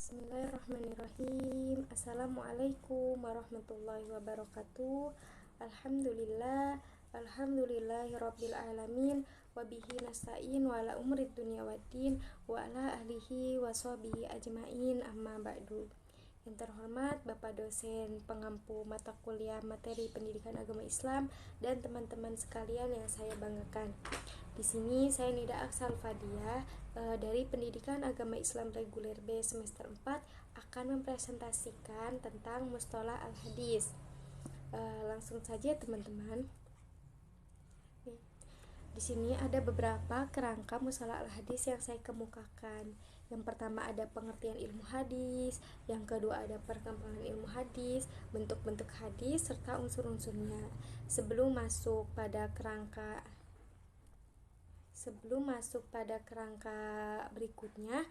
Bismillahirrahmanirrahim. Assalamualaikum warahmatullahi wabarakatuh. Alhamdulillah, alhamdulillahirabbil alamin, wabihi nasta'in wa ala umrid dunya waddin wa ala ahlihi wa sahbihi ajmain, amma ba'du. Yang terhormat Bapak dosen pengampu mata kuliah materi pendidikan agama Islam dan teman-teman sekalian yang saya banggakan. Di sini saya Nida Aksal Fadia dari Pendidikan Agama Islam Reguler B semester 4 akan mempresentasikan tentang Mustalah Al-Hadis. Langsung saja teman-teman. Di sini ada beberapa kerangka Mustalah Al-Hadis yang saya kemukakan. Yang pertama ada pengertian ilmu hadis, yang kedua ada perkembangan ilmu hadis, bentuk-bentuk hadis serta unsur-unsurnya. Sebelum masuk pada kerangka berikutnya,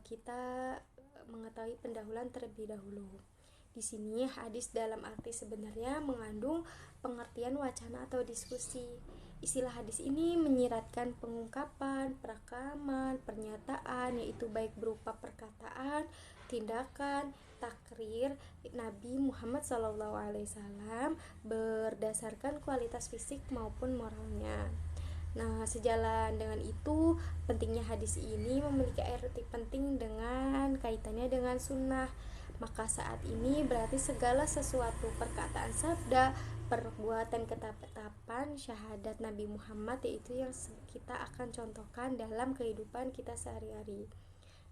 kita mengetahui pendahuluan terlebih dahulu. Di sini hadis dalam arti sebenarnya mengandung pengertian wacana atau diskusi. Istilah hadis ini menyiratkan pengungkapan, perakaman, pernyataan, yaitu baik berupa perkataan, tindakan, takrir Nabi Muhammad SAW berdasarkan kualitas fisik maupun moralnya. Nah, sejalan dengan itu, pentingnya hadis ini memiliki arti penting dengan kaitannya dengan sunnah. Maka saat ini berarti segala sesuatu perkataan sabda, perbuatan ketetapan syahadat Nabi Muhammad, yaitu yang kita akan contohkan dalam kehidupan kita sehari-hari.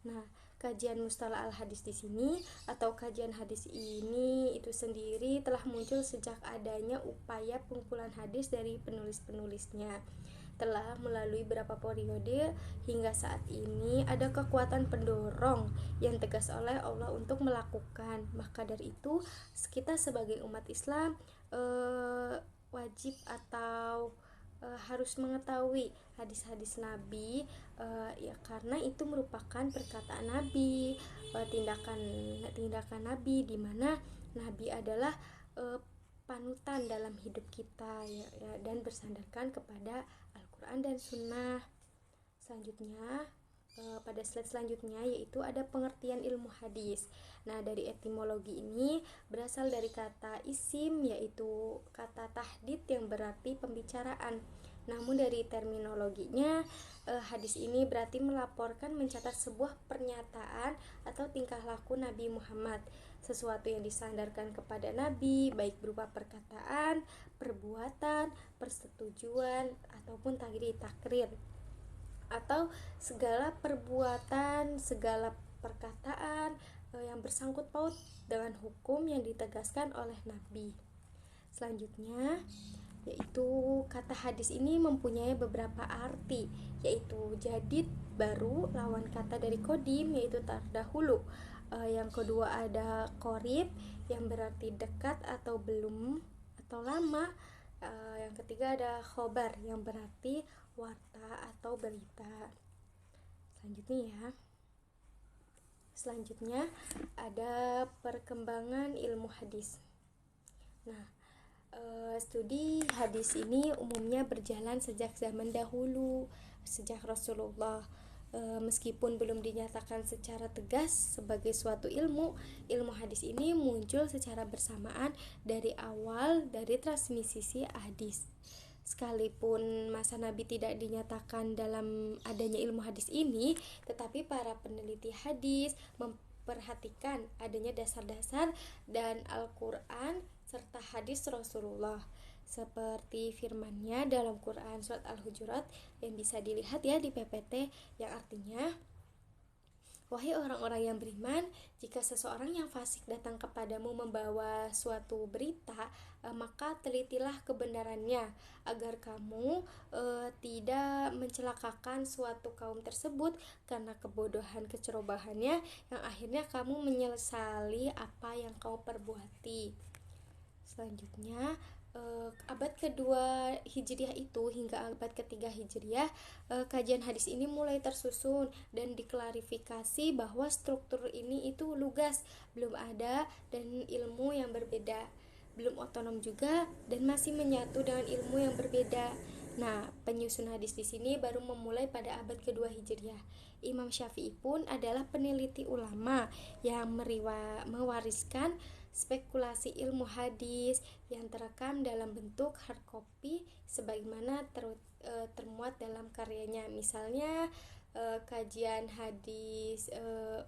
Nah, kajian Mustalah Al-Hadis di sini atau kajian hadis ini itu sendiri telah muncul sejak adanya upaya pengumpulan hadis dari penulis-penulisnya. Telah melalui beberapa periode hingga saat ini ada kekuatan pendorong yang tegas oleh Allah untuk melakukan. Maka dari itu kita sebagai umat Islam wajib atau harus mengetahui hadis-hadis Nabi, ya karena itu merupakan perkataan Nabi, tindakan Nabi, di mana Nabi adalah panutan dalam hidup kita ya, dan bersandarkan kepada Al-Quran dan Sunnah. Selanjutnya pada slide selanjutnya yaitu ada pengertian ilmu hadis. Nah, dari etimologi ini berasal dari kata isim, yaitu kata tahdid yang berarti pembicaraan. Namun dari terminologinya, hadis ini berarti melaporkan, mencatat sebuah pernyataan atau tingkah laku Nabi Muhammad, sesuatu yang disandarkan kepada Nabi, baik berupa perkataan, perbuatan, persetujuan, ataupun takrir, atau segala perbuatan, segala perkataan yang bersangkut paut dengan hukum yang ditegaskan oleh Nabi. Selanjutnya yaitu kata hadis ini mempunyai beberapa arti, yaitu jadid, baru, lawan kata dari kodim, yaitu terdahulu. Yang kedua ada qorib, yang berarti dekat atau belum atau lama. Yang ketiga ada khobar, yang berarti warta atau berita. Selanjutnya ada perkembangan ilmu hadis. Nah, studi hadis ini umumnya berjalan sejak zaman dahulu, sejak Rasulullah. Meskipun belum dinyatakan secara tegas sebagai suatu ilmu hadis ini muncul secara bersamaan dari awal dari transmisi hadis. Sekalipun masa Nabi tidak dinyatakan dalam adanya ilmu hadis ini, tetapi para peneliti hadis memperhatikan adanya dasar-dasar dan Al-Quran serta hadis Rasulullah, seperti firman-Nya dalam Quran surat Al-Hujurat yang bisa dilihat ya di PPT, yang artinya, wahai orang-orang yang beriman, jika seseorang yang fasik datang kepadamu membawa suatu berita, maka telitilah kebenarannya, agar kamu tidak mencelakakan suatu kaum tersebut karena kebodohan kecerobohannya, yang akhirnya kamu menyesali apa yang kau perbuati. Selanjutnya, abad kedua Hijriah itu hingga abad ketiga Hijriah, kajian hadis ini mulai tersusun dan diklarifikasi bahwa struktur ini itu lugas, belum ada dan ilmu yang berbeda, belum otonom juga dan masih menyatu dengan ilmu yang berbeda. Nah, penyusun hadis di sini baru memulai pada abad kedua Hijriah. Imam Syafi'i pun adalah peneliti ulama yang mewariskan spekulasi ilmu hadis yang terekam dalam bentuk hard copy sebagaimana termuat dalam karyanya. Misalnya kajian hadis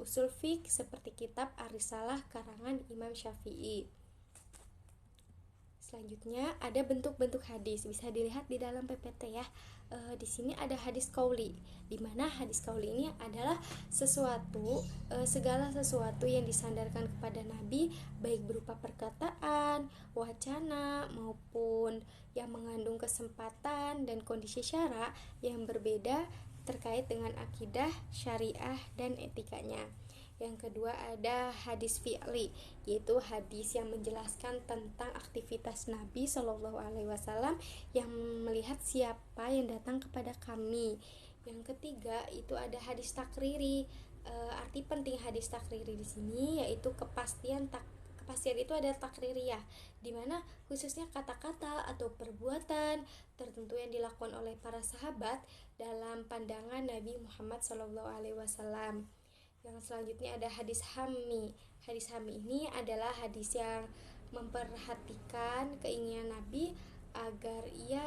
usul fiqh seperti kitab Ar-Risalah karangan Imam Syafi'i. Selanjutnya ada bentuk-bentuk hadis, bisa dilihat di dalam PPT ya. Di sini ada hadis qauli, di mana hadis qauli ini adalah segala sesuatu yang disandarkan kepada Nabi, baik berupa perkataan, wacana maupun yang mengandung kesempatan dan kondisi syara yang berbeda terkait dengan akidah, syariah, dan etikanya. Yang kedua ada hadis fi'li, yaitu hadis yang menjelaskan tentang aktivitas Nabi Shallallahu Alaihi Wasallam yang melihat siapa yang datang kepada kami. Yang ketiga itu ada hadis takriri. Arti penting hadis takriri di sini yaitu kepastian itu ada takririyah, di mana khususnya kata-kata atau perbuatan tertentu yang dilakukan oleh para sahabat dalam pandangan Nabi Muhammad SAW. Yang selanjutnya ada hadis hammi. Hadis hammi ini adalah hadis yang memperhatikan keinginan Nabi agar ia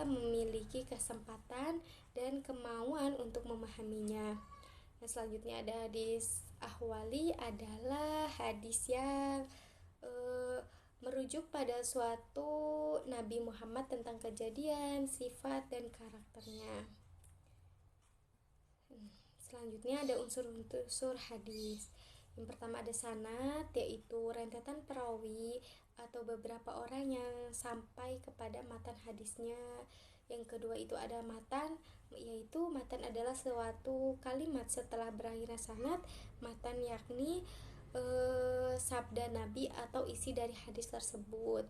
memiliki kesempatan dan kemauan untuk memahaminya. Yang selanjutnya ada hadis ahwali, adalah hadis yang merujuk pada suatu Nabi Muhammad tentang kejadian, sifat, dan karakternya. Selanjutnya ada unsur-unsur hadis. Yang pertama ada sanad, yaitu rentetan perawi atau beberapa orang yang sampai kepada matan hadisnya. Yang kedua itu ada matan, yaitu matan adalah suatu kalimat setelah berakhirnya sanad. Matan yakni sabda Nabi atau isi dari hadis tersebut.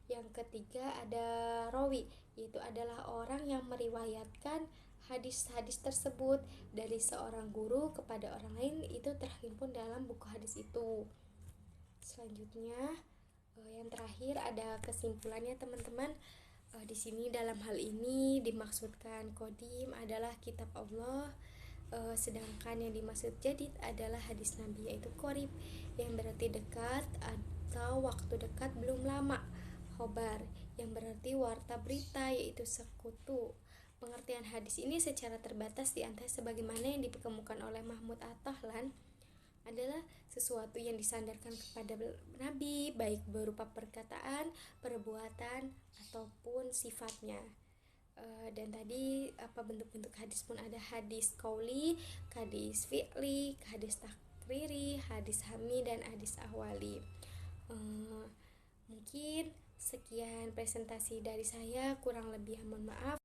Yang ketiga ada rawi, yaitu adalah orang yang meriwayatkan hadis-hadis tersebut dari seorang guru kepada orang lain, itu terhimpun dalam buku hadis itu. Selanjutnya yang terakhir ada kesimpulannya teman-teman. Di sini dalam hal ini dimaksudkan qadim adalah kitab Allah, sedangkan yang dimaksud jadid adalah hadis Nabi, yaitu qorib yang berarti dekat atau waktu dekat belum lama, khobar yang berarti warta berita yaitu sekutu. Pengertian hadis ini secara terbatas diantara sebagaimana yang dikemukakan oleh Mahmud At-Tahlan adalah sesuatu yang disandarkan kepada Nabi baik berupa perkataan, perbuatan ataupun sifatnya. Dan tadi bentuk-bentuk hadis pun ada hadis qauli, hadis fi'li, hadis takriri, hadis hammi, dan hadis ahwali. Mungkin sekian presentasi dari saya, kurang lebih mohon maaf.